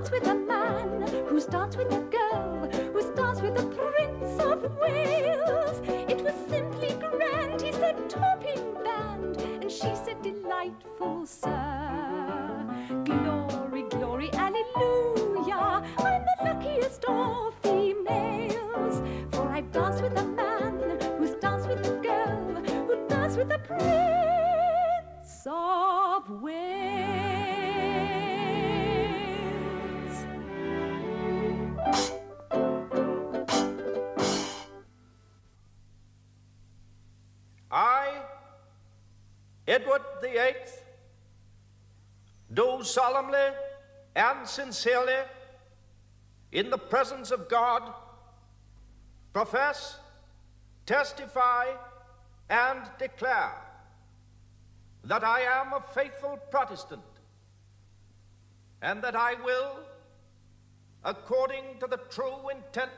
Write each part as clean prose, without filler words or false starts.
dance with a man? Who's danced with a girl? Who's danced with the Prince of Wales? It was simply grand, he said, topping band. And she said, delightful, sir. Glory, glory, alleluia. I'm the luckiest of females. For I've danced with a man who's danced with a girl who danced with the Prince of Wales. I, Edward VIII, do solemnly and sincerely, in the presence of God, profess, testify, and declare that I am a faithful Protestant, and that I will, according to the true intent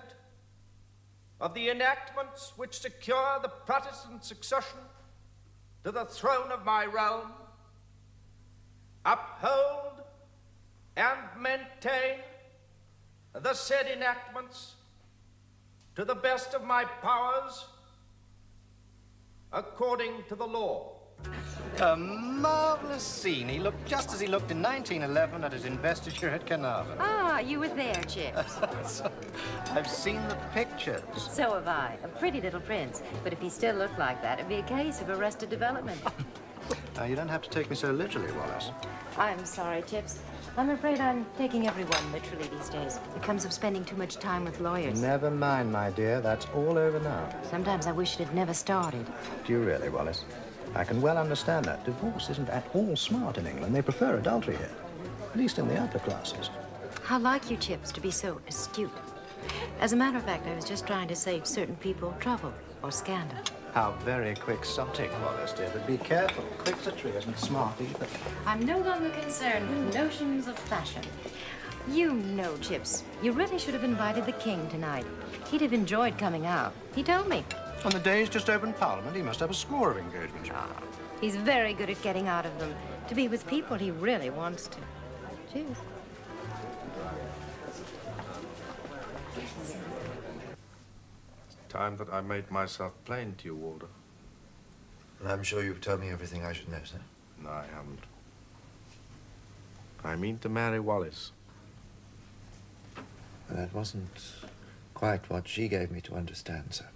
of the enactments which secure the Protestant succession to the throne of my realm, uphold and maintain the said enactments to the best of my powers, according to the law. A marvelous scene. He looked just as he looked in 1911 at his investiture at Carnarvon. Ah, you were there, Chips. I've seen the pictures. So have I. A pretty little prince. But if he still looked like that, it'd be a case of arrested development. Now, you don't have to take me so literally, Wallace. I'm sorry, Chips. I'm afraid I'm taking everyone literally these days. It comes of spending too much time with lawyers. Never mind, my dear. That's all over now. Sometimes I wish it had never started. Do you really, Wallace? I can well understand that. Divorce isn't at all smart in England. They prefer adultery here, at least in the upper classes. How like you, Chips, to be so astute. As a matter of fact, I was just trying to save certain people trouble or scandal. How very quixotic, Wallace, dear. But be careful. Quixotry isn't smart either. I'm no longer concerned with notions of fashion. You know, Chips, you really should have invited the king tonight. He'd have enjoyed coming out. He told me. On the day he's just opened Parliament, he must have a score of engagements. Ah, he's very good at getting out of them. To be with people he really wants to. Cheers. It's time that I made myself plain to you, Walter. And I'm sure you've told me everything I should know, sir. No, I haven't. I mean to marry Wallace. Well, that wasn't quite what she gave me to understand, sir.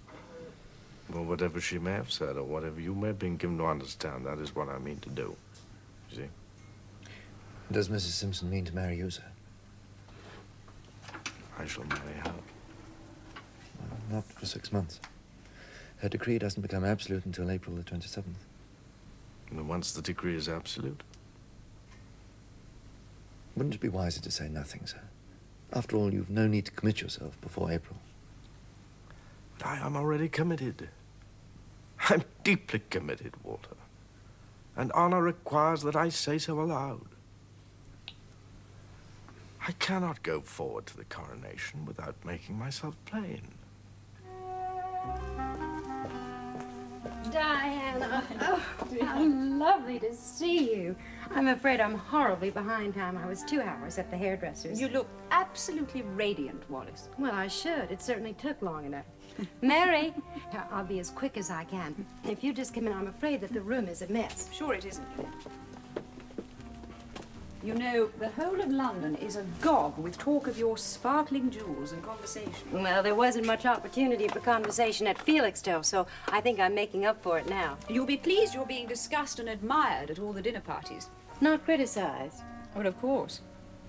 Well, whatever she may have said, or whatever you may have been given to understand, that is what I mean to do. You see? Does Mrs. Simpson mean to marry you, sir? I shall marry her. Well, not for 6 months. Her decree doesn't become absolute until April the 27th. And once the decree is absolute? Wouldn't it be wiser to say nothing, sir? After all, you've no need to commit yourself before April. But I am already committed. I'm deeply committed, Walter. And honor requires that I say so aloud. I cannot go forward to the coronation without making myself plain. Diana, oh, how lovely to see you. I'm afraid I'm horribly behind time. I was 2 hours at the hairdresser's. You look absolutely radiant, Wallace. Well, I should. It certainly took long enough. Mary, now, I'll be as quick as I can. If you just come in, I'm afraid that the room is a mess. Sure it isn't. You know, the whole of London is agog with talk of your sparkling jewels and conversation. Well, there wasn't much opportunity for conversation at Felixstowe, so I think I'm making up for it now. You'll be pleased you're being discussed and admired at all the dinner parties. Not criticized. Well, of course.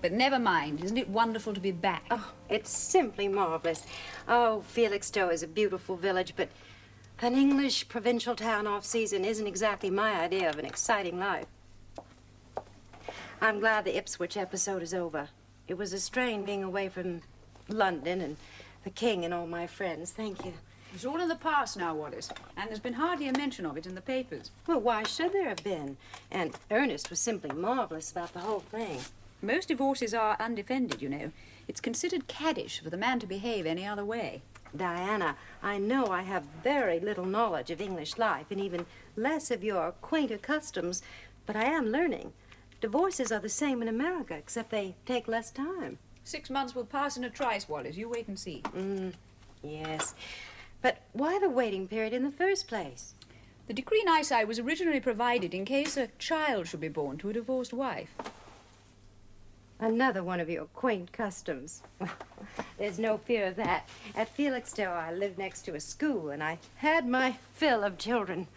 But never mind. Isn't it wonderful to be back? Oh, it's simply marvelous. Oh, Felixstowe is a beautiful village, but an English provincial town off-season isn't exactly my idea of an exciting life. I'm glad the Ipswich episode is over. It was a strain being away from London and the King and all my friends. Thank you. It's all in the past now, Wallace, and there's been hardly a mention of it in the papers. Well, why should there have been? And Ernest was simply marvelous about the whole thing. Most divorces are undefended, you know. It's considered caddish for the man to behave any other way. Diana, I know I have very little knowledge of English life and even less of your quainter customs, but I am learning. Divorces are the same in America, except they take less time. 6 months will pass in a trice, Wallace. You wait and see. Yes. But why the waiting period in the first place? The decree nisi was originally provided in case a child should be born to a divorced wife. Another one of your quaint customs. There's no fear of that. At Felixstowe, I lived next to a school, and I had my fill of children.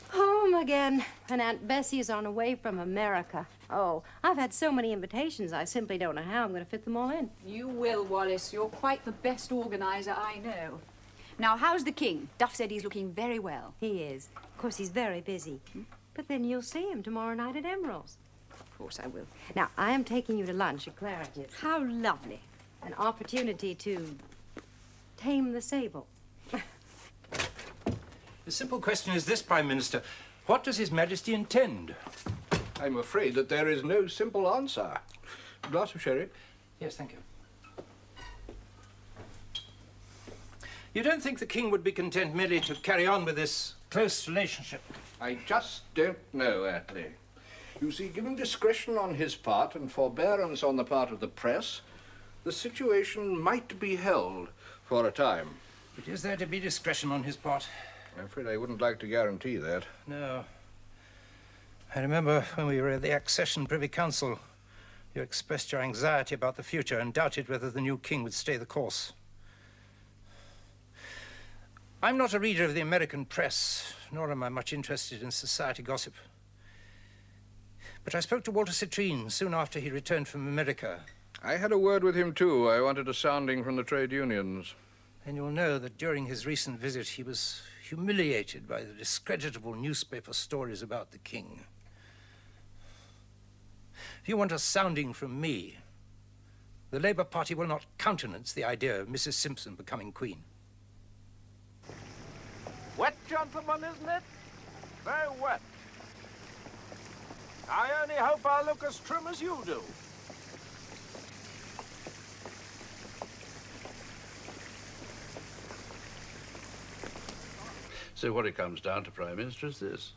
Home again, and Aunt Bessie is on her way from America. Oh, I've had so many invitations, I simply don't know how I'm going to fit them all in. You will, Wallace. You're quite the best organizer I know. Now, how's the king? Duff said he's looking very well. He is. Of course, he's very busy. But then you'll see him tomorrow night at Emerald's. Of course I will. Now, I am taking you to lunch at Claridge's. How lovely. An opportunity to tame the sable. The simple question is this, Prime Minister. What does His Majesty intend? I'm afraid that there is no simple answer. A glass of sherry? Yes, thank you. You don't think the King would be content merely to carry on with this close relationship? I just don't know, Attlee. You see, given discretion on his part and forbearance on the part of the press, the situation might be held for a time. But is there to be discretion on his part? I'm afraid I wouldn't like to guarantee that. No. I remember when we were at the Accession Privy Council, you expressed your anxiety about the future and doubted whether the new king would stay the course. I'm not a reader of the American press, nor am I much interested in society gossip. But I spoke to Walter Citrine soon after he returned from America. I had a word with him, too. I wanted a sounding from the trade unions. And you'll know that during his recent visit, he was humiliated by the discreditable newspaper stories about the king. If you want a sounding from me, the Labour Party will not countenance the idea of Mrs. Simpson becoming queen. Wet, gentlemen, isn't it? Very wet. I only hope I look as trim as you do. So what it comes down to, Prime Minister, is this.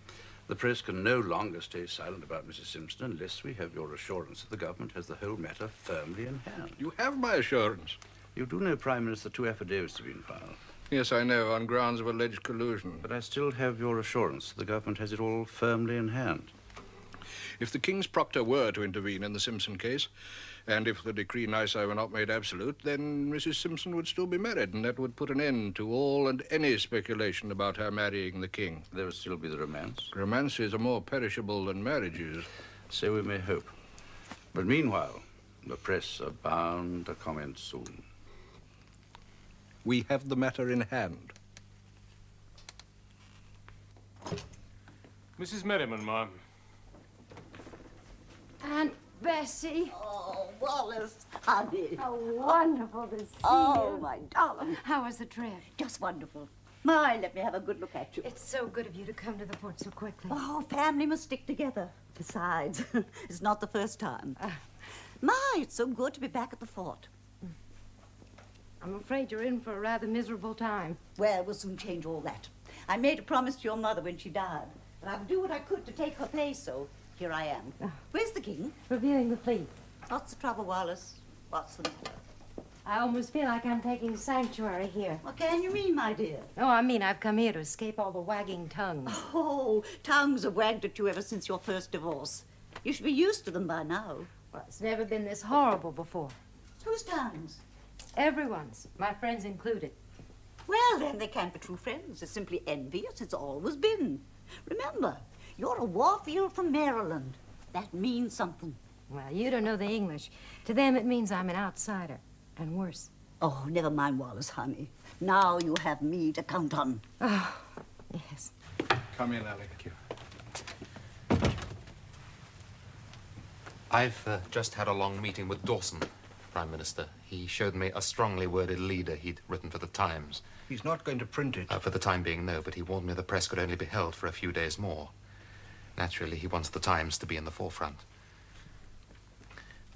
The press can no longer stay silent about Mrs. Simpson unless we have your assurance that the government has the whole matter firmly in hand. You have my assurance. You do know, Prime Minister, 2 affidavits have been filed. Yes, I know, on grounds of alleged collusion. But I still have your assurance that the government has it all firmly in hand. If the King's proctor were to intervene in the Simpson case, and if the decree nisi were not made absolute, then Mrs. Simpson would still be married, and that would put an end to all and any speculation about her marrying the King. There would still be the romance. Romances are more perishable than marriages. So we may hope. But meanwhile, the press are bound to comment soon. We have the matter in hand. Mrs. Merriman, ma'am. Aunt Bessie. Oh, Wallace, honey. How wonderful to see Oh, you. my darling. How was the trip? Just wonderful. My, let me have a good look at you. It's so good of you to come to the fort so quickly. Oh, family must stick together. Besides, it's not the first time. My, it's so good to be back at the fort. I'm afraid you're in for a rather miserable time. Well, we'll soon change all that. I made a promise to your mother when she died, and I would do what I could to take her place, so here I am. Where's the King? Reviewing the fleet. What's the trouble, Wallace? What's the matter? I almost feel like I'm taking sanctuary here. What can you mean, my dear? Oh, I mean I've come here to escape all the wagging tongues. Oh, tongues have wagged at you ever since your first divorce. You should be used to them by now. Well, it's never been this horrible before. Whose tongues? Everyone's, my friends included. Well, then, they can't be true friends. They're simply envious. It's always been. Remember, you're a Warfield from Maryland. That means something. Well, you don't know the English. To them, it means I'm an outsider. And worse. Oh, never mind, Wallace, honey. Now you have me to count on. Oh, yes. Come in, Alec. Thank you. I've just had a long meeting with Dawson, Prime Minister. He showed me a strongly worded leader he'd written for the Times. He's not going to print it. For the time being, no, but he warned me the press could only be held for a few days more. Naturally, he wants the Times to be in the forefront.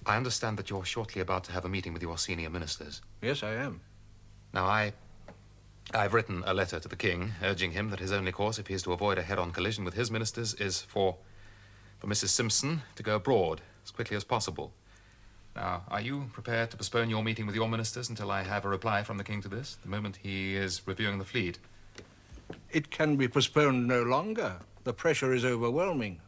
I understand that you're shortly about to have a meeting with your senior ministers. Yes, I am. Now, I've written a letter to the King, urging him that his only course, if he is to avoid a head-on collision with his ministers, is for Mrs. Simpson to go abroad as quickly as possible. Now, are you prepared to postpone your meeting with your ministers until I have a reply from the King to this, the moment he is reviewing the fleet? It can be postponed no longer. The pressure is overwhelming.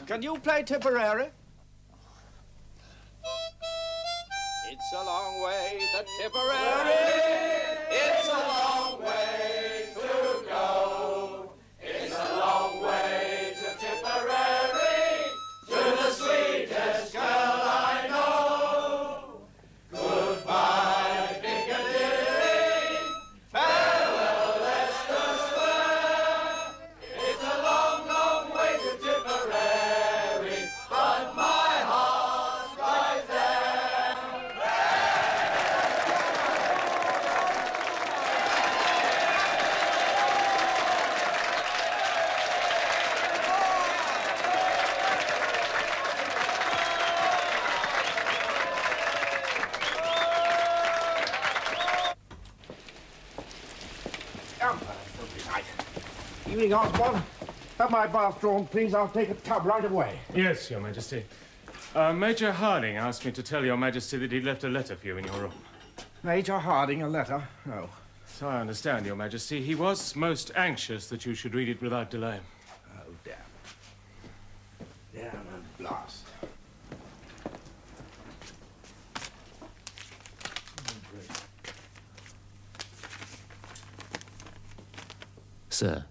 Can you play Tipperary? It's a long way to Tipperary. It's a long way to go. It's a long way to Tipperary, to the sweetest girl I know. Goodbye, Piccadilly. Farewell, Leicester Square. It's a long, long way to Tipperary, but my heart's right there. Evening, Osborne. Have my bath drawn, please. I'll take a tub right away. Yes, Your Majesty. Major Harding asked me to tell Your Majesty that he'd left a letter for you in your room. Major Harding, a letter? Oh. So I understand, Your Majesty. He was most anxious that you should read it without delay. Oh, damn. Damn and blast. Sir,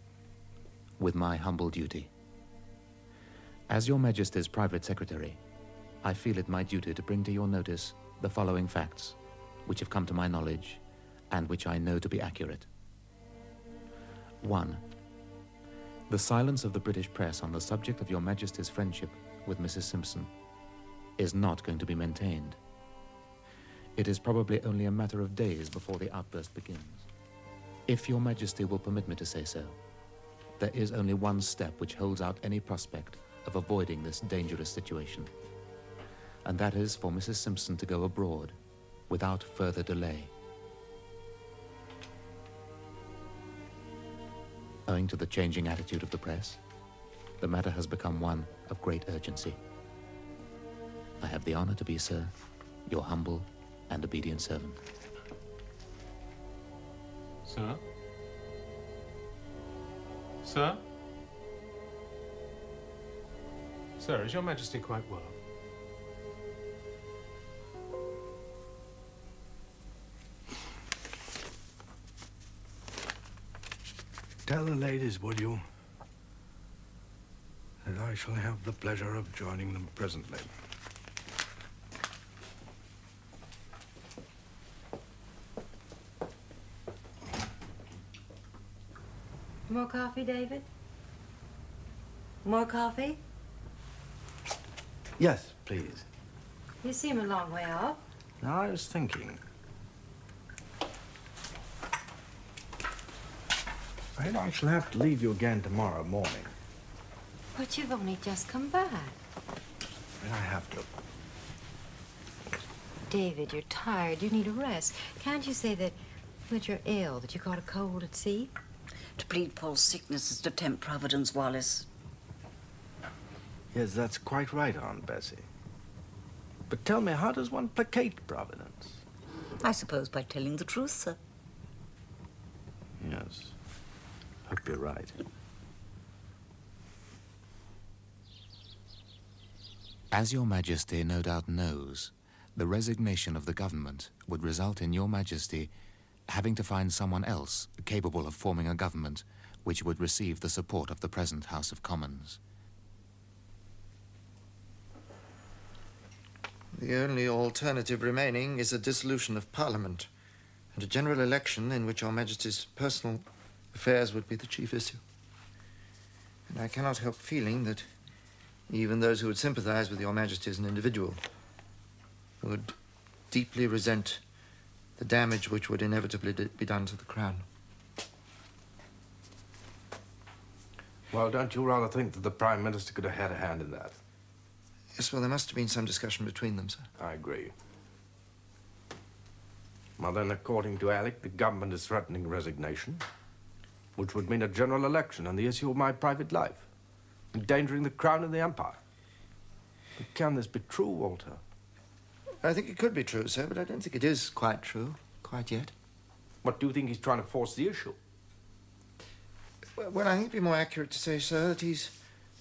with my humble duty. As Your Majesty's private secretary, I feel it my duty to bring to your notice the following facts, which have come to my knowledge, and which I know to be accurate. 1. The silence of the British press on the subject of Your Majesty's friendship with Mrs. Simpson is not going to be maintained. It is probably only a matter of days before the outburst begins. If Your Majesty will permit me to say so, there is only one step which holds out any prospect of avoiding this dangerous situation, and that is for Mrs. Simpson to go abroad without further delay. Owing to the changing attitude of the press, the matter has become one of great urgency. I have the honor to be, sir, your humble and obedient servant. Sir? Sir? Sir, is Your Majesty quite well? Tell the ladies, would you, that I shall have the pleasure of joining them presently. More coffee, David? More coffee? Yes, please. You seem a long way off. Now, I was thinking. Afraid I shall have to leave you again tomorrow morning. But you've only just come back. And I have to. David, you're tired. You need a rest. Can't you say that you're ill, that you caught a cold at sea? To plead Paul's sickness is to tempt Providence, Wallace. Yes, that's quite right, Aunt Bessie. But tell me, how does one placate Providence? I suppose by telling the truth, sir. Yes. Hope you're right. As Your Majesty no doubt knows, the resignation of the government would result in Your Majesty having to find someone else capable of forming a government which would receive the support of the present House of Commons. The only alternative remaining is a dissolution of Parliament and a general election in which Your Majesty's personal Affairs would be the chief issue. And I cannot help feeling that even those who would sympathize with Your Majesty as an individual would deeply resent the damage which would inevitably be done to the crown. Well, don't you rather think that the Prime Minister could have had a hand in that? Yes, well, there must have been some discussion between them, sir. I agree. Well, then, according to Alec, the government is threatening resignation, which would mean a general election on the issue of my private life, endangering the crown and the empire. But can this be true, Walter? I think it could be true, sir, but I don't think it is quite true, quite yet. What do you think he's trying to force the issue? Well, I think it'd be more accurate to say, sir, that he's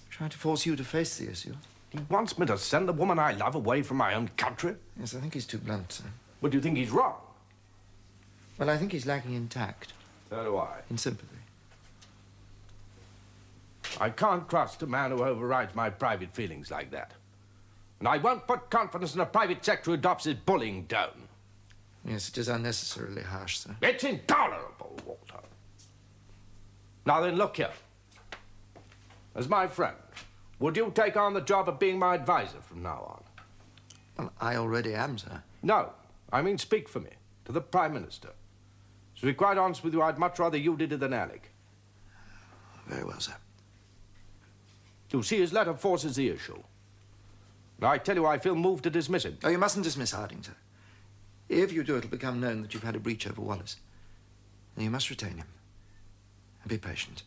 trying to force you to face the issue. He wants me to send the woman I love away from my own country? Yes, I think he's too blunt, sir. But do you think he's wrong? Well, I think he's lacking in tact. So do I. In sympathy. I can't trust a man who overrides my private feelings like that. And I won't put confidence in a private sector who adopts his bullying tone. Yes, it is unnecessarily harsh, sir. It's intolerable, Walter. Now then, look here. As my friend, would you take on the job of being my advisor from now on? Well, I already am, sir. No, I mean speak for me, to the Prime Minister. To be quite honest with you, I'd much rather you did it than Alec. Very well, sir. You see, his letter forces the issue. Now, I tell you, I feel moved to dismiss him. Oh, you mustn't dismiss Harding, sir. If you do, it'll become known that you've had a breach over Wallace. And you must retain him. And be patient.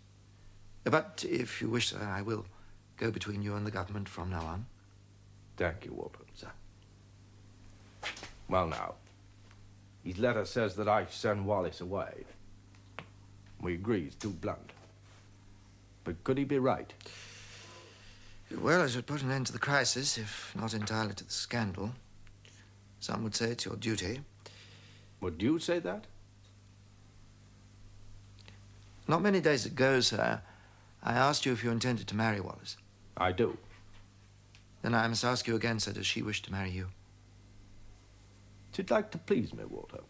But if you wish, sir, I will go between you and the government from now on. Thank you, Walter. Sir. Well, now, his letter says that I send Wallace away. We agree he's too blunt. But could he be right? Well, it would put an end to the crisis, if not entirely to the scandal. Some would say it's your duty. Would you say that? Not many days ago, sir, I asked you if you intended to marry Wallace. I do. Then I must ask you again, sir, does she wish to marry you? She'd like to please me, Walter.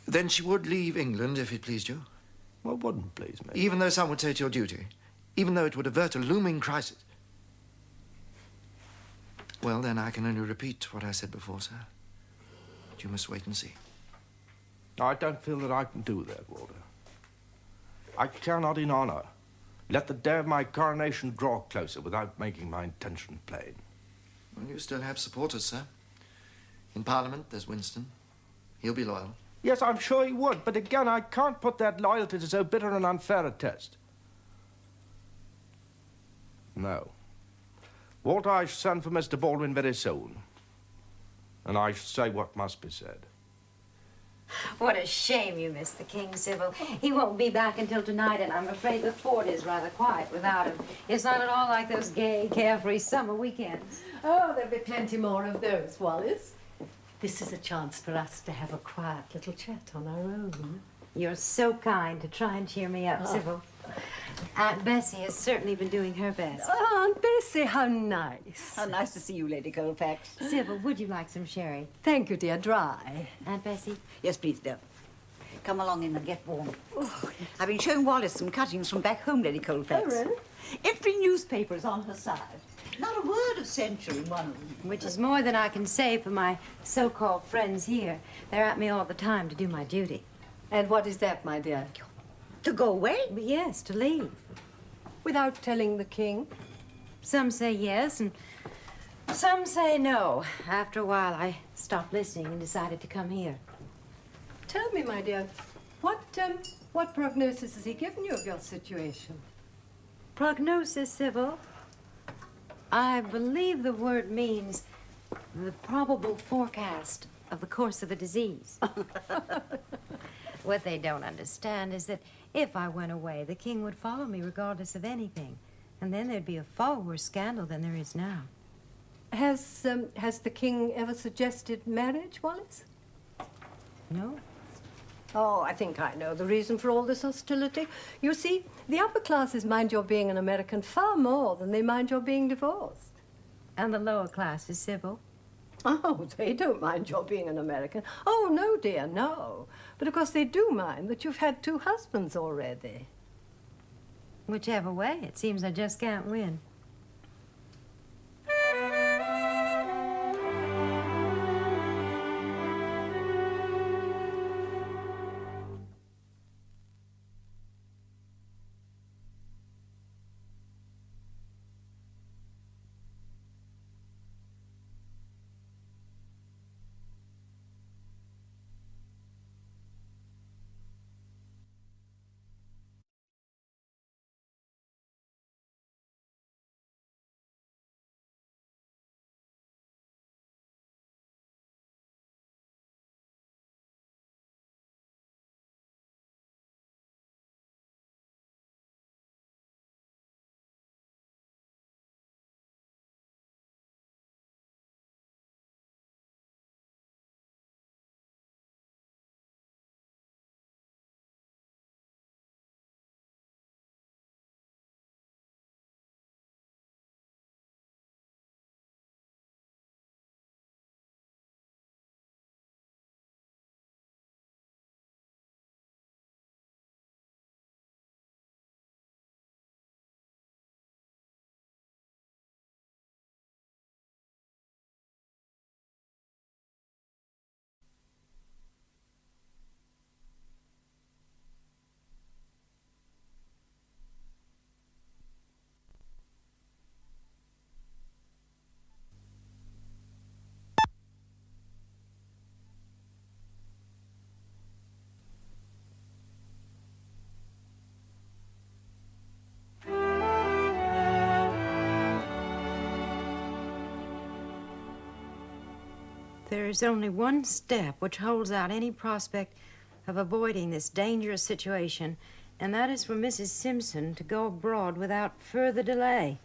Then she would leave England if it pleased you? Well, it wouldn't please me. Even though some would say it's your duty? Even though it would avert a looming crisis? Well, then I can only repeat what I said before, sir. But you must wait and see. I don't feel that I can do that, Walter. I cannot, in honor, let the day of my coronation draw closer without making my intention plain. Well, you still have supporters, sir. In Parliament, there's Winston. He'll be loyal. Yes, I'm sure he would, but again, I can't put that loyalty to so bitter and unfair a test. No. Walter, I shall send for Mr. Baldwin very soon. And I shall say what must be said. What a shame you missed the king, Sybil. He won't be back until tonight, and I'm afraid the fort is rather quiet without him. It's not at all like those gay, carefree summer weekends. Oh, there'll be plenty more of those, Wallace. This is a chance for us to have a quiet little chat on our own. You're so kind to try and cheer me up, Sybil. Aunt Bessie has certainly been doing her best. Oh, Aunt Bessie, how nice. How nice to see you, Lady Colfax. Sybil, would you like some sherry? Thank you, dear. Dry. Aunt Bessie? Yes, please, dear. Come along in and get warm. Oh, I've been showing Wallace some cuttings from back home, Lady Colfax. Oh, really? Every newspaper's on her side. Not a word of censure in one of them. Which is more than I can say for my so-called friends here. They're at me all the time to do my duty. And what is that, my dear? To go away? Yes, to leave. Without telling the king? Some say yes, and some say no. After a while, I stopped listening and decided to come here. Tell me, my dear, what prognosis has he given you of your situation? Prognosis, Sybil? I believe the word means the probable forecast of the course of the disease. What they don't understand is that if I went away, the king would follow me regardless of anything. And then there'd be a far worse scandal than there is now. Has the king ever suggested marriage, Wallace? No. Oh, I think I know the reason for all this hostility. You see, the upper classes mind your being an American far more than they mind your being divorced. And the lower classes, Sybil? Oh, they don't mind your being an American. Oh, no, dear, no. But of course they do mind that you've had 2 husbands already. Whichever way, it seems I just can't win. There is only one step which holds out any prospect of avoiding this dangerous situation, and that is for Mrs. Simpson to go abroad without further delay.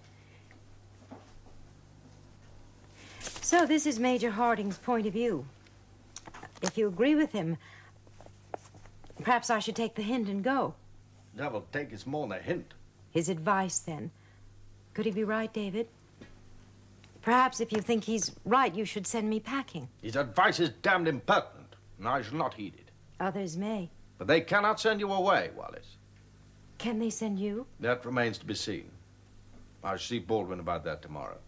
So this is Major Harding's point of view. If you agree with him, perhaps I should take the hint and go. Devil take is more than a hint. His advice, then. Could he be right, David? Perhaps if you think he's right, you should send me packing. His advice is damned impertinent, and I shall not heed it. Others may. But they cannot send you away, Wallace. Can they send you? That remains to be seen. I'll see Baldwin about that tomorrow.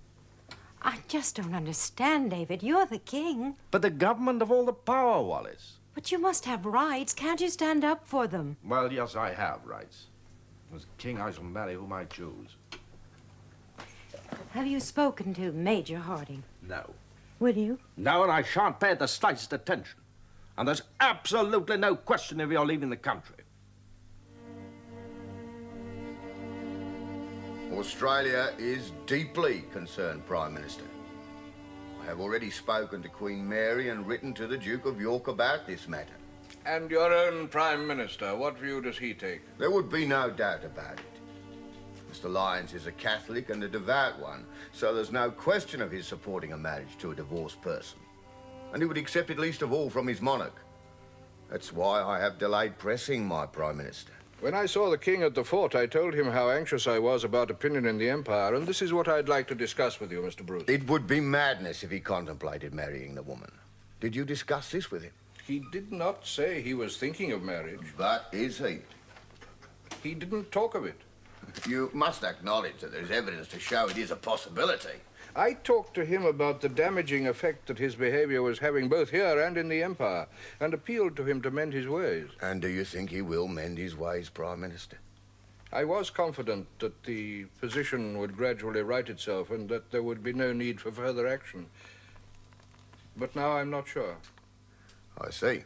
I just don't understand, David. You're the king. But the government have all the power, Wallace. But you must have rights. Can't you stand up for them? Well, yes, I have rights. As king, I shall marry whom I choose. Have you spoken to Major Harding? No. Will you? No, and I shan't pay it the slightest attention. And there's absolutely no question of your leaving the country. Australia is deeply concerned, Prime Minister. I have already spoken to Queen Mary and written to the Duke of York about this matter. And your own Prime Minister, what view does he take? There would be no doubt about it. Mr. Lyons is a Catholic and a devout one, so there's no question of his supporting a marriage to a divorced person. And he would accept it least of all from his monarch. That's why I have delayed pressing my Prime Minister. When I saw the King at the fort, I told him how anxious I was about opinion in the Empire, and this is what I'd like to discuss with you, Mr. Bruce. It would be madness if he contemplated marrying the woman. Did you discuss this with him? He did not say he was thinking of marriage. But is he? He didn't talk of it. You must acknowledge that there's evidence to show it is a possibility. I talked to him about the damaging effect that his behavior was having both here and in the Empire, and appealed to him to mend his ways. And do you think he will mend his ways, Prime Minister? I was confident that the position would gradually right itself and that there would be no need for further action. But now I'm not sure. I see.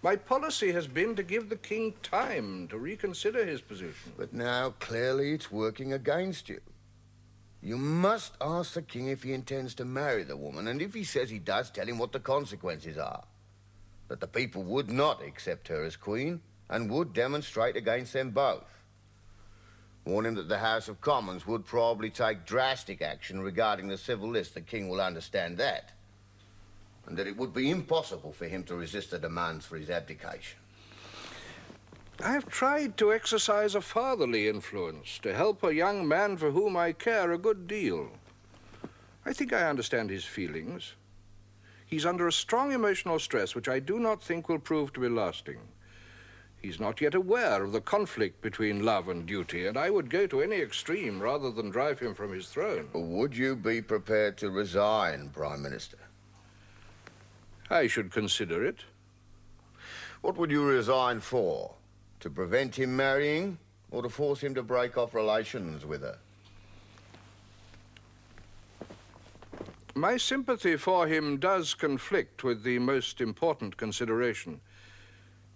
My policy has been to give the king time to reconsider his position. But now, clearly, it's working against you. You must ask the king if he intends to marry the woman, and if he says he does, tell him what the consequences are. That the people would not accept her as queen, and would demonstrate against them both. Warn him that the House of Commons would probably take drastic action regarding the civil list. The king will understand that. And that it would be impossible for him to resist the demands for his abdication. I have tried to exercise a fatherly influence to help a young man for whom I care a good deal. I think I understand his feelings. He's under a strong emotional stress, which I do not think will prove to be lasting. He's not yet aware of the conflict between love and duty, and I would go to any extreme rather than drive him from his throne. Would you be prepared to resign, Prime Minister? I should consider it. What would you resign for? To prevent him marrying, or to force him to break off relations with her? My sympathy for him does conflict with the most important consideration.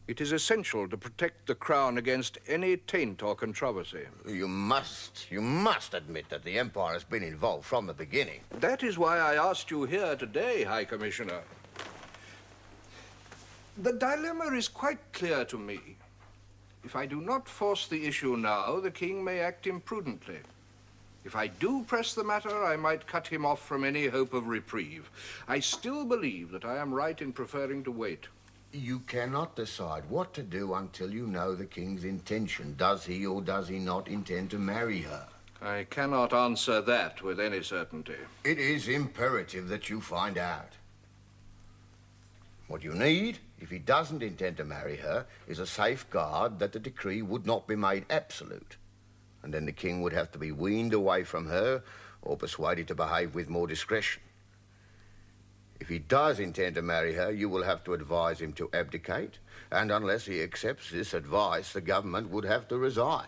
It is essential to protect the crown against any taint or controversy. You must admit that the Empire has been involved from the beginning. That is why I asked you here today, High Commissioner. The dilemma is quite clear to me. If I do not force the issue now, the king may act imprudently. If I do press the matter, I might cut him off from any hope of reprieve. I still believe that I am right in preferring to wait. You cannot decide what to do until you know the king's intention. Does he or does he not intend to marry her? I cannot answer that with any certainty. It is imperative that you find out. What you need, if he doesn't intend to marry her, is a safeguard that the decree would not be made absolute. And then the king would have to be weaned away from her or persuaded to behave with more discretion. If he does intend to marry her, you will have to advise him to abdicate, and unless he accepts this advice, the government would have to resign.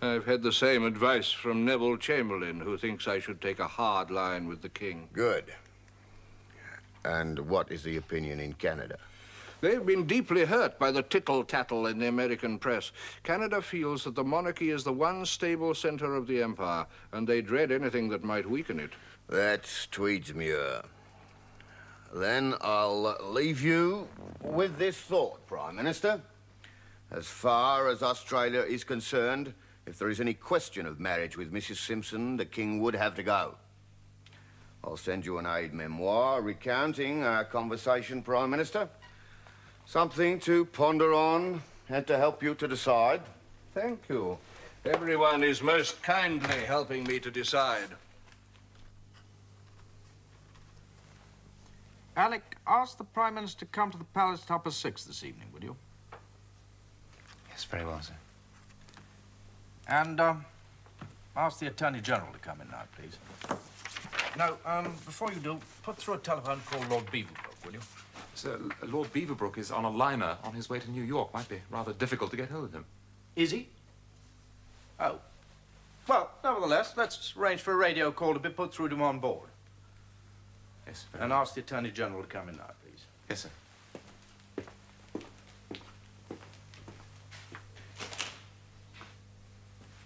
I've had the same advice from Neville Chamberlain, who thinks I should take a hard line with the king. Good. And what is the opinion in Canada? They've been deeply hurt by the tittle-tattle in the American press. Canada feels that the monarchy is the one stable center of the empire, and they dread anything that might weaken it. That's Tweedsmuir. Then I'll leave you with this thought, Prime Minister. As far as Australia is concerned, if there is any question of marriage with Mrs. Simpson, the king would have to go. I'll send you an aid memoir recounting our conversation, Prime Minister. Something to ponder on and to help you to decide. Thank you. Everyone is most kindly helping me to decide. Alec, ask the Prime Minister to come to the palace at 6:30 this evening, would you? Yes, very well, sir. And, ask the Attorney General to come in now, please. No, before you do, put through a telephone call Lord Beaverbrook, will you? Sir, Lord Beaverbrook is on a liner on his way to New York. Might be rather difficult to get hold of him. Is he? Oh. Well, nevertheless, let's arrange for a radio call to be put through to him on board. Yes, and ask the Attorney General to come in now, please. Yes, sir.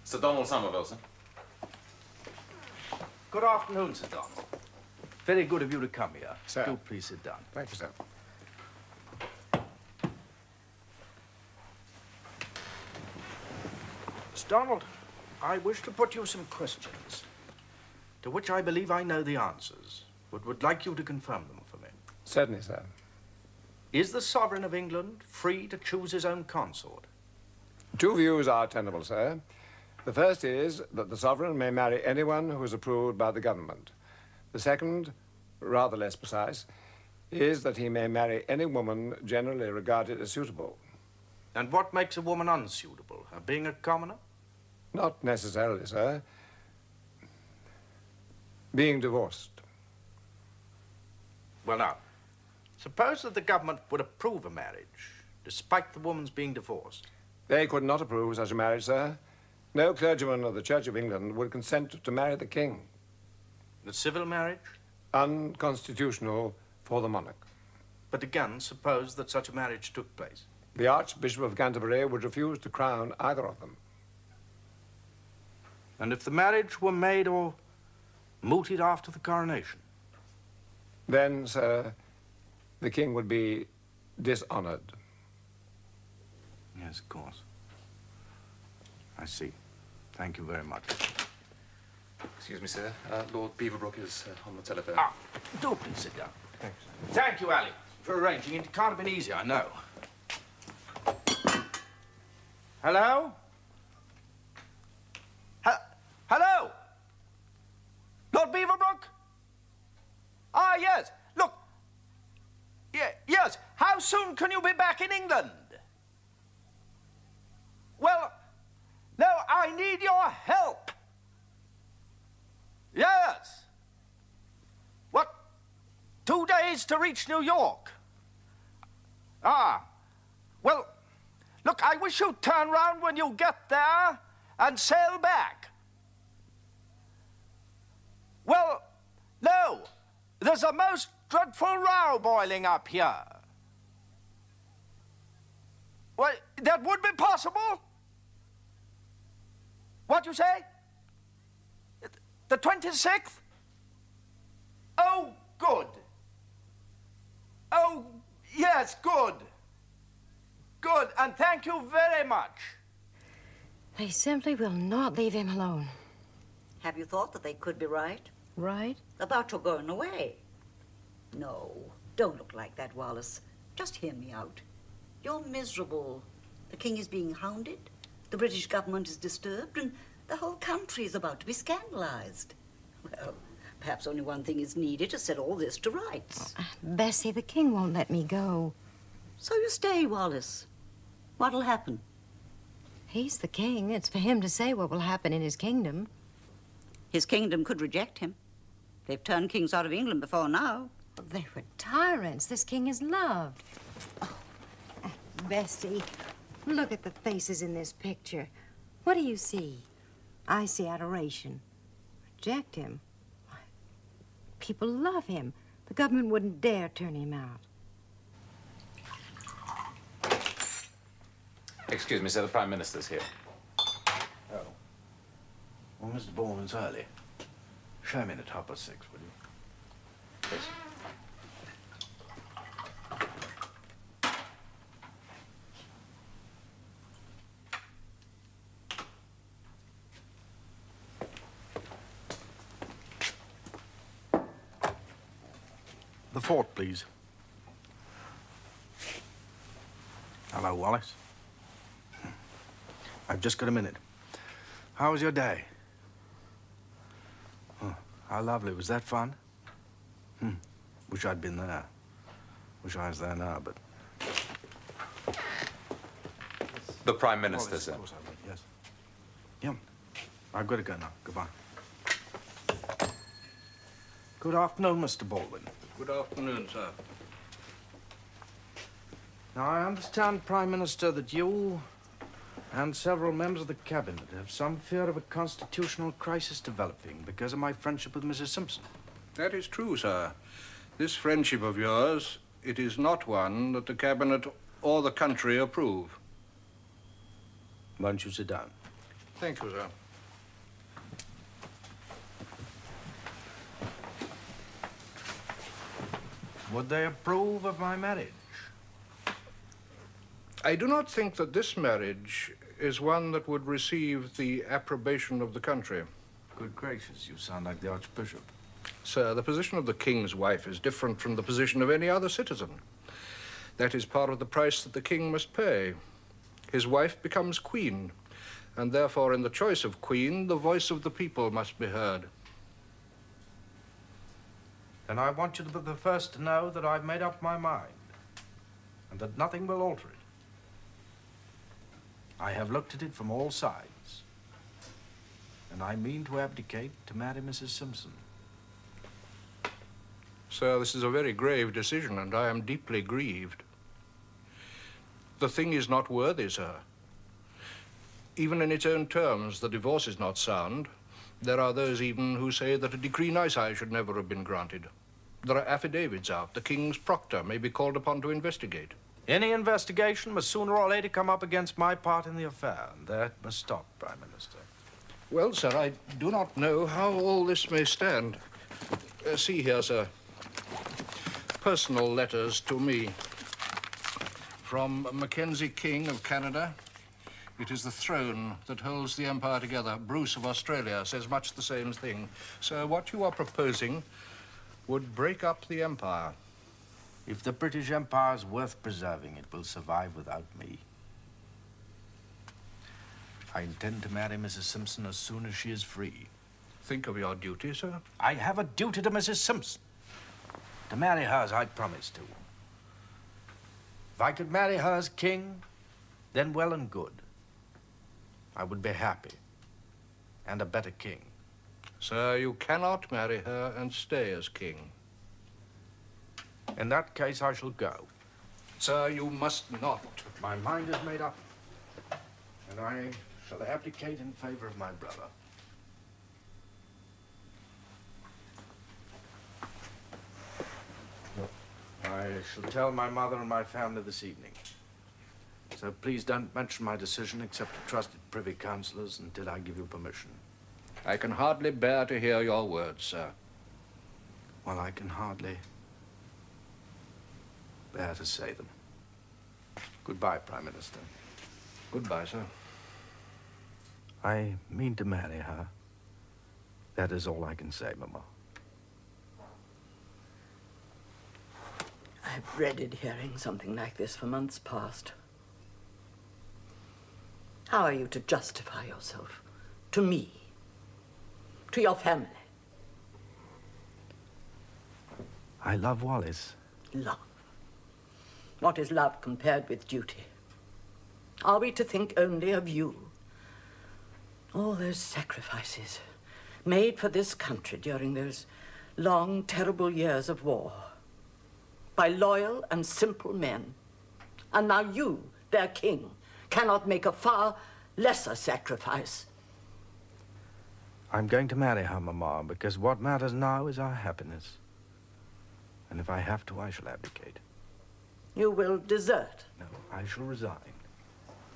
Sir Donald Somerville, sir. Good afternoon, Sir Donald. Very good of you to come here. Sir. Do please sit down. Thank you, sir. Sir Donald, I wish to put you some questions, to which I believe I know the answers, but would like you to confirm them for me. Certainly, sir. Is the Sovereign of England free to choose his own consort? Two views are tenable, sir. The first is that the sovereign may marry anyone who is approved by the government. The second, rather less precise, is that he may marry any woman generally regarded as suitable. And what makes a woman unsuitable? Her being a commoner? Not necessarily, sir. Being divorced. Well, now, suppose that the government would approve a marriage, despite the woman's being divorced. They could not approve such a marriage, sir. No clergyman of the Church of England would consent to marry the king. The civil marriage? Unconstitutional for the monarch. But again, suppose that such a marriage took place. The Archbishop of Canterbury would refuse to crown either of them. And if the marriage were made or mooted after the coronation? Then, sir, the king would be dishonored. Yes, of course. I see. Thank you very much. Excuse me, sir. Lord Beaverbrook is on the telephone. Ah, do please sit down. Thanks. Thank you, Ali, for arranging it. It can't have been easy, I know. Hello? Hello? Lord Beaverbrook? Ah, yes. Look, soon can you be back in England? Well, no, I need your help. Yes. What? 2 days to reach New York? Ah. Well, look, I wish you'd turn round when you get there and sail back. Well, no. There's a most dreadful row boiling up here. Well, that would be possible? What you say? The 26th? Oh, good. Oh, yes, good. Good, and thank you very much. They simply will not leave him alone. Have you thought that they could be right? Right? About your going away? No, don't look like that, Wallace. Just hear me out. You're miserable. The king is being hounded, the British government is disturbed, and the whole country is about to be scandalized. Well, perhaps only one thing is needed to set all this to rights. Bessie, the king won't let me go. So you stay, Wallace. What'll happen? He's the king. It's for him to say what will happen in his kingdom. His kingdom could reject him. They've turned kings out of England before now. They were tyrants. This king is loved. Oh, Bessie, look at the faces in this picture. What do you see? I see adoration. Reject him? Why, people love him. The government wouldn't dare turn him out. Excuse me, sir, the Prime Minister's here. Oh. Well, Mr. Baldwin's early. Show him in at 6:30, will you? Yes. The fort, please. Hello, Wallace. I've just got a minute. How was your day? Oh, how lovely. Was that fun? Wish I'd been there. Wish I was there now, but... The Prime Minister, sir. Of course I would, yes. Yeah. I've got to go now. Goodbye. Good afternoon, Mr. Baldwin. Good afternoon, sir. Now, I understand, Prime Minister, that you and several members of the cabinet have some fear of a constitutional crisis developing because of my friendship with Mrs. Simpson. That is true, sir. This friendship of yours, it is not one that the cabinet or the country approve. Won't you sit down? Thank you, sir. Would they approve of my marriage? I do not think that this marriage is one that would receive the approbation of the country. Good gracious, you sound like the Archbishop. Sir, the position of the king's wife is different from the position of any other citizen. That is part of the price that the king must pay. His wife becomes queen, and therefore in the choice of queen, the voice of the people must be heard. Then I want you to be the first to know that I've made up my mind, and that nothing will alter it. I have looked at it from all sides, and I mean to abdicate to marry Mrs. Simpson. Sir, this is a very grave decision, and I am deeply grieved. The thing is not worthy, sir. Even in its own terms, the divorce is not sound. There are those even who say that a decree nisi should never have been granted. There are affidavits out. The king's proctor may be called upon to investigate. Any investigation must sooner or later come up against my part in the affair, and that must stop, Prime Minister. Well, sir, I do not know how all this may stand. See here, sir. Personal letters to me. From Mackenzie King of Canada. It is the throne that holds the empire together. Bruce of Australia says much the same thing. So what you are proposing would break up the empire. If the British Empire is worth preserving, it will survive without me. I intend to marry Mrs. Simpson as soon as she is free. Think of your duty, sir. I have a duty to Mrs. Simpson. To marry her as I promised to. If I could marry her as king, then well and good. I would be happy, and a better king. Sir, you cannot marry her and stay as king. In that case, I shall go. Sir, you must not. My mind is made up, and I shall abdicate in favor of my brother. I shall tell my mother and my family this evening. So please don't mention my decision except to trusted privy councillors until I give you permission. I can hardly bear to hear your words, sir. Well, I can hardly bear to say them. Goodbye, Prime Minister. Goodbye, sir. I mean to marry her. That is all I can say, Mama. I've dreaded hearing something like this for months past. How are you to justify yourself? To me? To your family? I love Wallace. Love? What is love compared with duty? Are we to think only of you? All those sacrifices made for this country during those long, terrible years of war by loyal and simple men. And now you, their king, cannot make a far lesser sacrifice. I'm going to marry her, Mama, because what matters now is our happiness. And if I have to, I shall abdicate. You will desert? No, I shall resign.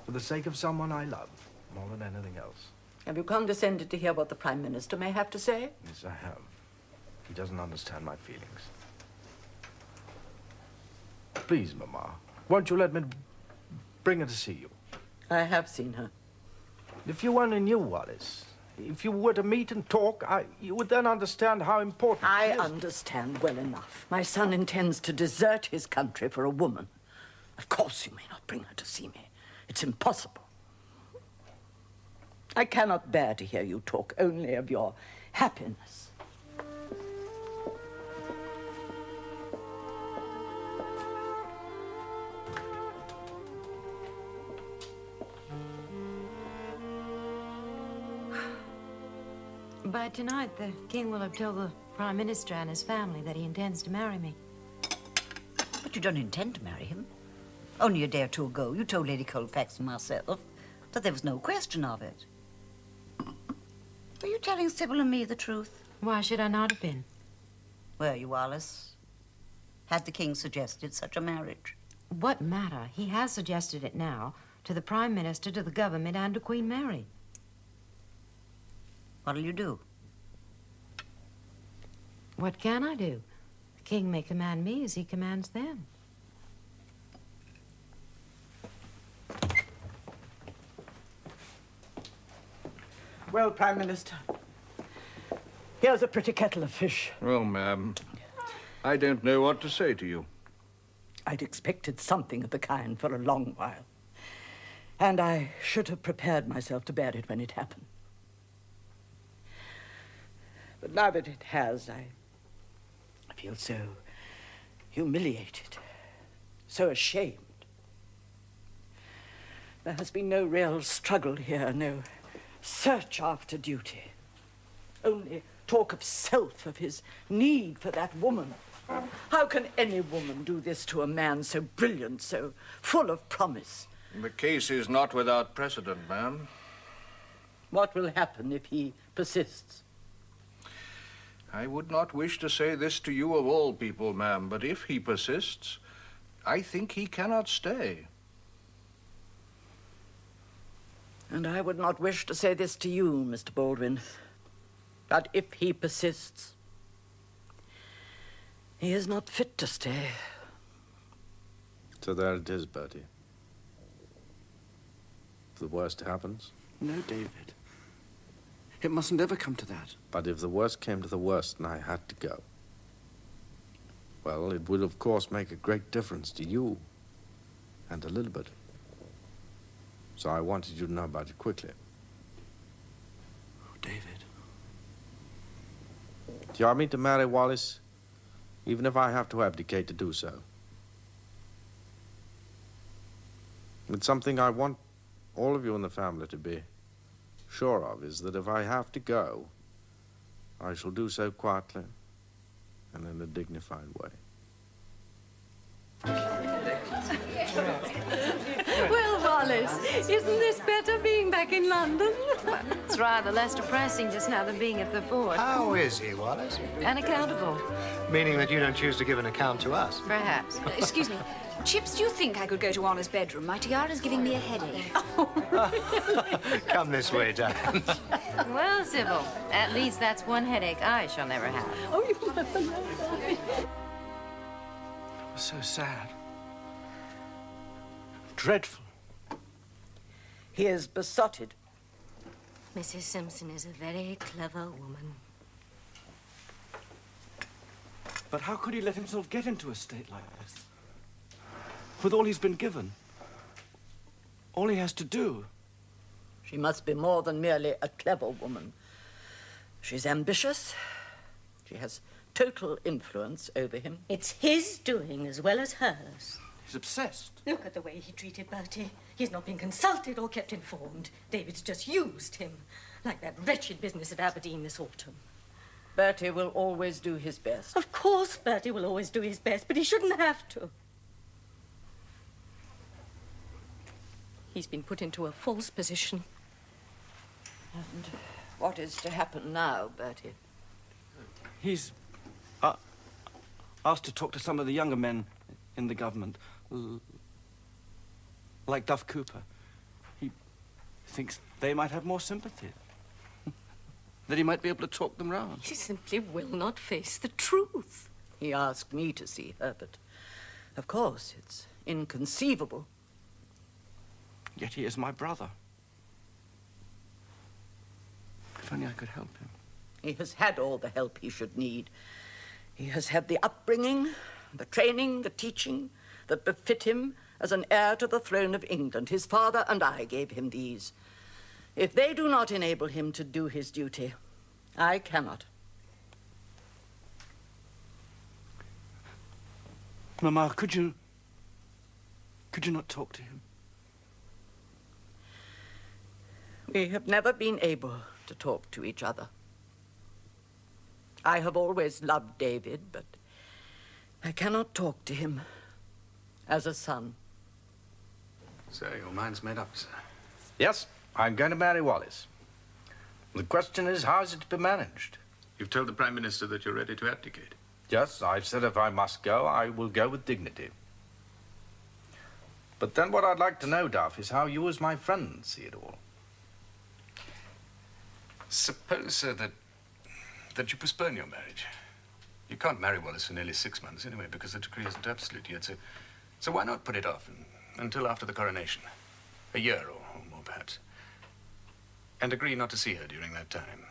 For the sake of someone I love, more than anything else. Have you condescended to hear what the Prime Minister may have to say? Yes, I have. He doesn't understand my feelings. Please, Mama, won't you let me bring her to see you? I have seen her. If you only knew Wallace, if you were to meet and talk, you would then understand how important I she is. understand well enough. My son intends to desert his country for a woman. Of course you may not bring her to see me. It's impossible. I cannot bear to hear you talk only of your happiness. By tonight, the king will have told the Prime Minister and his family that he intends to marry me. But you don't intend to marry him. Only a day or two ago, you told Lady Colfax and myself that there was no question of it. Were you telling Sybil and me the truth? Why should I not have been? Were you, Wallace? Had the king suggested such a marriage? What matter? He has suggested it now to the Prime Minister, to the government, and to Queen Mary. What'll you do? What can I do? The king may command me as he commands them. Well, Prime Minister, here's a pretty kettle of fish. Well, ma'am, I don't know what to say to you. I'd expected something of the kind for a long while. And I should have prepared myself to bear it when it happened. But now that it has, I feel so humiliated, so ashamed. There has been no real struggle here, no search after duty. Only talk of self, of his need for that woman. How can any woman do this to a man so brilliant, so full of promise? The case is not without precedent, ma'am. What will happen if he persists? I would not wish to say this to you of all people, ma'am, but if he persists, I think he cannot stay. And I would not wish to say this to you, Mr. Baldwin, but if he persists, he is not fit to stay. So there it is, Bertie. If the worst happens? No, David. It mustn't ever come to that. But if the worst came to the worst and I had to go, well, it would, of course, make a great difference to you and Elizabeth. So I wanted you to know about it quickly. Oh, David. Do you want me to marry Wallace, even if I have to abdicate to do so? It's something I want all of you in the family to be sure of, is that if I have to go, I shall do so quietly and in a dignified way. Well, Wallace, isn't this better being back in London? Well, it's rather less depressing just now than being at the fort. How is he, Wallace? Unaccountable. Meaning that you don't choose to give an account to us? Perhaps. Excuse me. Chips, do you think I could go to Honor's bedroom? My tiara's giving me a headache. Come this way, Dan. Well, Sybil, at least that's one headache I shall never have. Oh, you It was so sad. Dreadful. He is besotted. Mrs. Simpson is a very clever woman. But how could he let himself get into a state like this? With all he's been given. All he has to do. She must be more than merely a clever woman. She's ambitious. She has total influence over him. It's his doing as well as hers. He's obsessed. Look at the way he treated Bertie. He's not been consulted or kept informed. David's just used him, like that wretched business at Aberdeen this autumn. Bertie will always do his best. Of course Bertie will always do his best, but he shouldn't have to. He's been put into a false position. And what is to happen now, Bertie? He's asked to talk to some of the younger men in the government, like Duff Cooper. He thinks they might have more sympathy. That he might be able to talk them round. He simply will not face the truth. He asked me to see her, but of course it's inconceivable. Yet he is my brother. If only I could help him. He has had all the help he should need. He has had the upbringing, the training, the teaching that befit him as an heir to the throne of England. His father and I gave him these. If they do not enable him to do his duty, I cannot. Mamma, could you not talk to him? We have never been able to talk to each other. I have always loved David, but I cannot talk to him as a son. So your mind's made up, sir? Yes, I'm going to marry Wallace. The question is, how is it to be managed? You've told the Prime Minister that you're ready to abdicate. Yes, I've said if I must go, I will go with dignity. But then what I'd like to know, Duff, is how you as my friend see it all. Suppose, sir, that you postpone your marriage. You can't marry Wallace for nearly 6 months anyway, because the decree isn't absolute yet. So why not put it off until after the coronation? A year or more, perhaps. And agree not to see her during that time.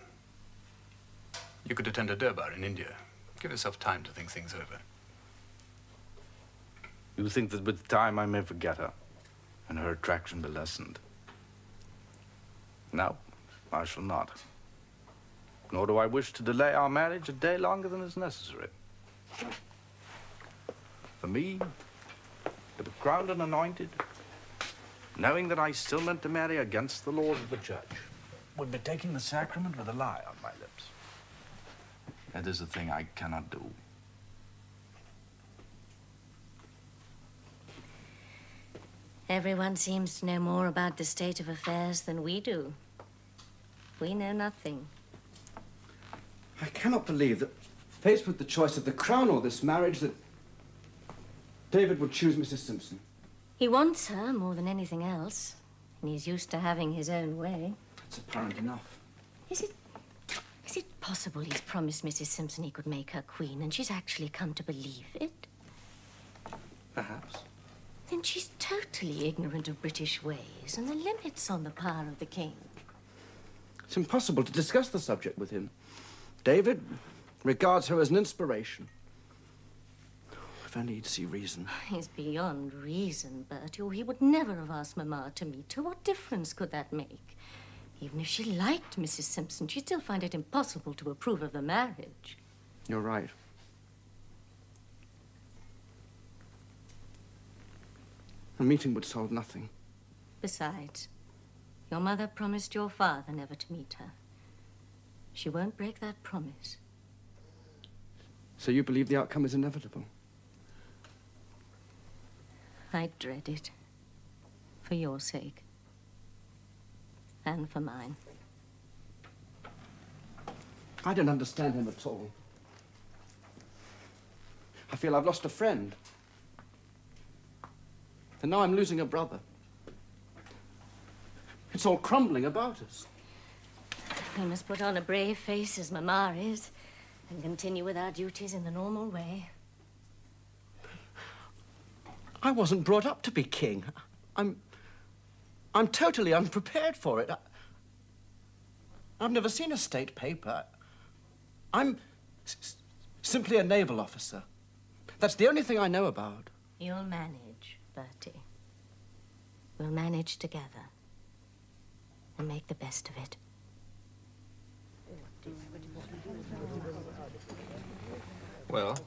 You could attend a Durbar in India. Give yourself time to think things over. You think that with time I may forget her and her attraction be lessened? No, I shall not. Nor do I wish to delay our marriage a day longer than is necessary. For me, to be crowned and anointed, knowing that I still meant to marry against the laws of the church, would be taking the sacrament with a lie on my lips. That is a thing I cannot do. Everyone seems to know more about the state of affairs than we do. We know nothing. I cannot believe that, faced with the choice of the crown or this marriage, that David would choose Mrs. Simpson. He wants her more than anything else, and he's used to having his own way. It's apparent enough. Is it possible he's promised Mrs. Simpson he could make her queen, and she's actually come to believe it? Perhaps. Then she's totally ignorant of British ways and the limits on the power of the king. It's impossible to discuss the subject with him. David regards her as an inspiration. If only he'd see reason. He's beyond reason, Bertie, or he would never have asked Mamma to meet her. What difference could that make? Even if she liked Mrs. Simpson, she'd still find it impossible to approve of the marriage. You're right. A meeting would solve nothing. Besides, your mother promised your father never to meet her. She won't break that promise. So you believe the outcome is inevitable? I dread it. For your sake. And for mine. I don't understand him at all. I feel I've lost a friend. And now I'm losing a brother. It's all crumbling about us. We must put on a brave face as Mamma is and continue with our duties in the normal way. I wasn't brought up to be king. I'm totally unprepared for it. I've never seen a state paper. I'm simply a naval officer. That's the only thing I know about. You'll manage, Bertie. We'll manage together and make the best of it. Well,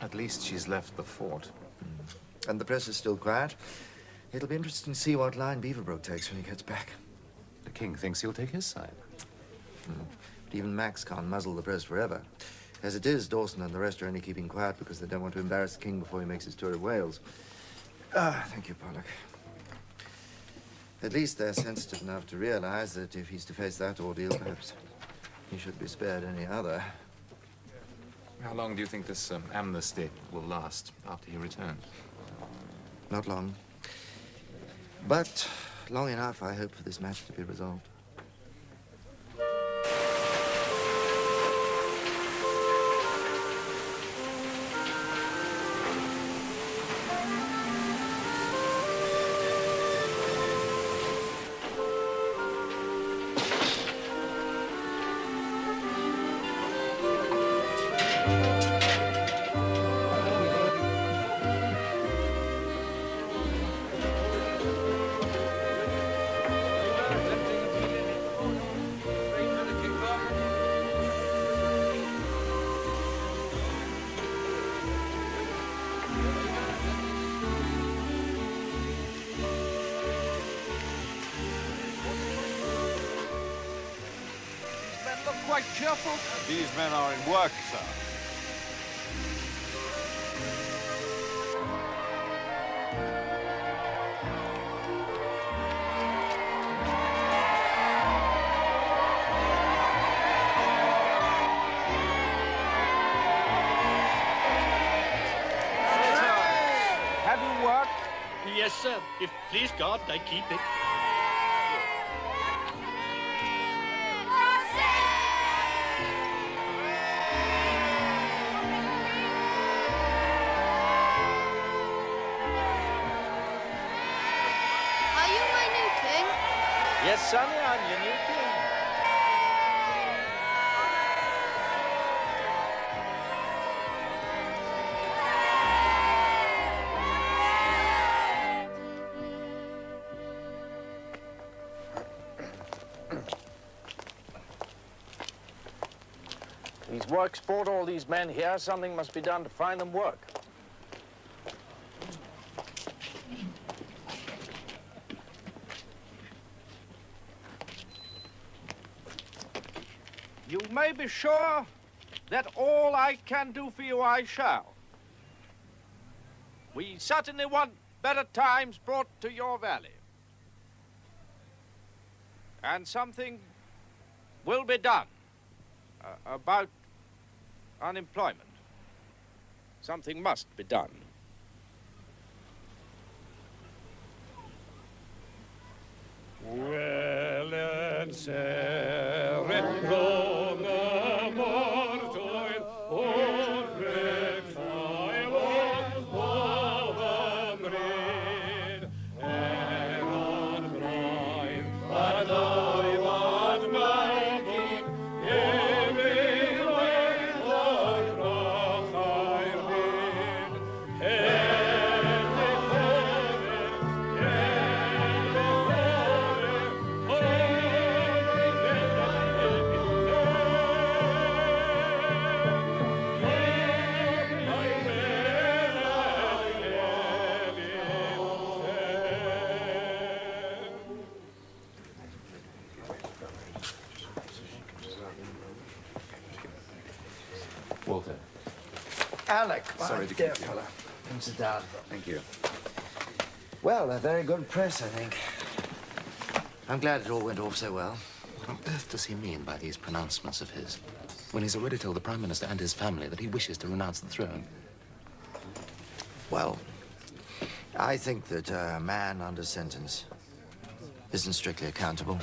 at least she's left the fort. And the press is still quiet. It'll be interesting to see what line Beaverbrook takes when he gets back. The king thinks he'll take his side. But even Max can't muzzle the press forever. As it is, Dawson and the rest are only keeping quiet because they don't want to embarrass the king before he makes his tour of Wales. Thank you, Pollock. At least they're sensitive enough to realize that if he's to face that ordeal, perhaps he should be spared any other. How long do you think this amnesty will last after he returns? Not long. But long enough, I hope, for this match to be resolved. Quite cheerful. These men are in work, sir. Have you work? Yes, sir. If please God, I keep it. Yes, Sonny, I'm your new king. These works brought all these men here. Something must be done to find them work. You may be sure that all I can do for you, I shall. We certainly want better times brought to your valley. And something will be done about unemployment. Something must be done. Well and seret prone mortoil, or rectai of bread, and on brine, but I want my king, every way the rock I read, Alec, Sorry to dear keep you. fellow. Come sit down. Thank you. Well, a very good press, I think. I'm glad it all went off so well. What on earth does he mean by these pronouncements of his, when he's already told the Prime Minister and his family that he wishes to renounce the throne? Well, I think that a man under sentence isn't strictly accountable.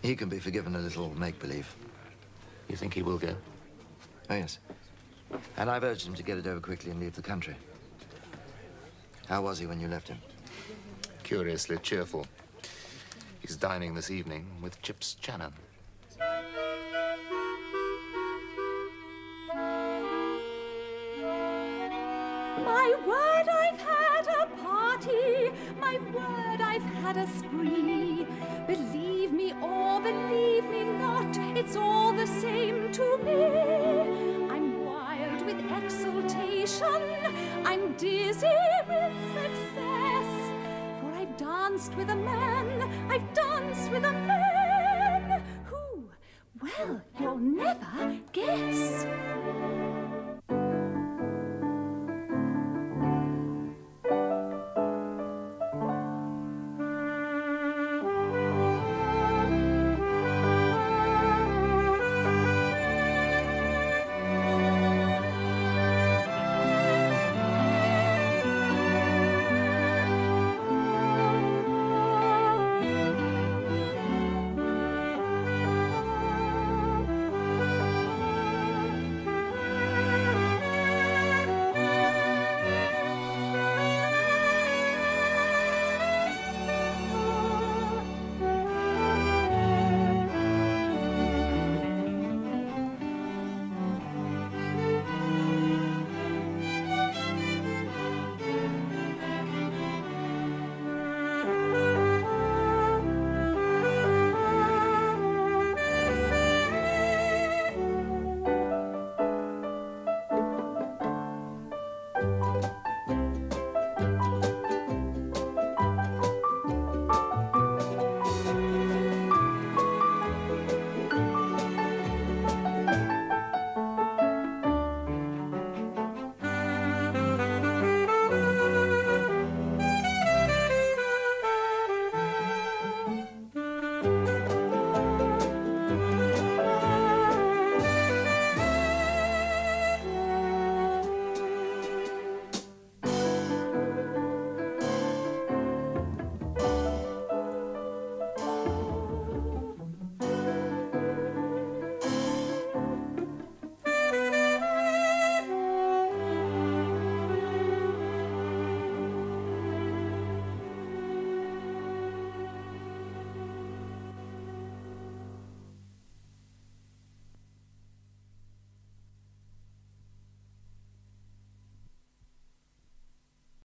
He can be forgiven a little make-believe. You think he will go? Oh, yes. And I've urged him to get it over quickly and leave the country. How was he when you left him? Curiously cheerful. He's dining this evening with Chips Channon. My word, I've had a party. My word, I've had a spree. Believe me or believe me not, it's all the same to me. I'm wild with exultation. I'm dizzy with success. For I've danced with a man. I've danced with a man.